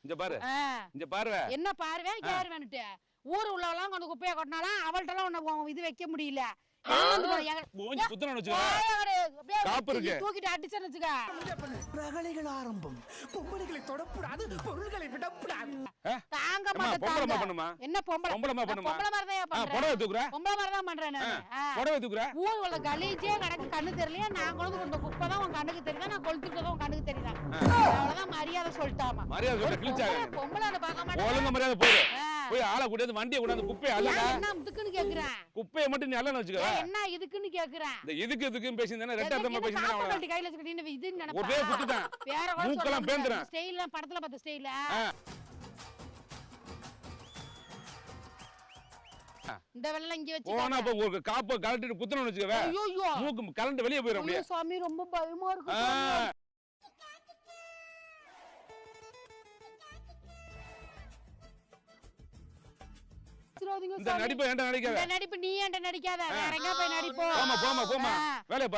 இங்க பாரு என்ன பாருவே கேருவேன்னுட்டு ஊர் உள்ளவெல்லாம் கொண்டு குப்பையை கொட்டினாலும் அவள்கிட்ட எல்லாம் இது வைக்க முடியல. தூக்கிட்டு அடிச்சேன்னு வச்சுக்க. ரகளைகள் ஆரம்பம். பொம்பளைகளை தொடக்கூடாது, பொருள்களை விடக்கூடாது. தாங்க மாட்டேன். என்ன பொம்பளை பொம்பளை மாதிரிதான் பண்றேன். ஊர் உள்ள கலீஜே கணக்கு கண்ணு தெரியலையா? நான் கொண்டு கொண்ட குப்பை தான் உன் கண்ணுக்கு தெரியுதா? நான் கொளுத்துட்டதும் உன் கண்ணுக்கு தெரியுதா? அவ்வளவுதான் மரியாதை சொல்லிட்டாமா. பொம்பளை பார்க்க மாட்டேன். போய் ஆளை கூட்டிட்டு வண்டியை கூடாது குப்பையை அல்லடா. என்ன இதுக்குன்னு கேக்குறேன். குப்பையை மட்டும் நீ அல்லன்னு வச்சுக்க. என்ன இதுக்குன்னு கேக்குறேன். இந்த இதுக்குன்னு பேசினேனா ரெட்ட அர்த்தமா பேசினேனா அவள. காப்பி கையில வச்சிட்டு இதுன்னு நினைப்பா. ஒரே குத்துதான். வேற கூட மூக்கெல்லாம் பேந்துறேன். ஸ்டைல்ல படத்துல பார்த்த ஸ்டைல்ல. இந்த வெல்ல இங்க வச்சு போனா அப்ப ஒரு காப்ப கழட்டிட்டு குத்துறன்னு வச்சுக்கவே. ஐயோ மூக்கு கலண்டு வெளிய போயிரும் அப்படியே. சாமி ரொம்ப பயமா இருக்கு. இந்த நடிப்பு ஏன்டா நடிக்காத? இந்த நடிப்பு நீ ஏன்டா நடிக்காத? வேற எங்க போய் நடிப்போ. போமா வேலைய பாரு.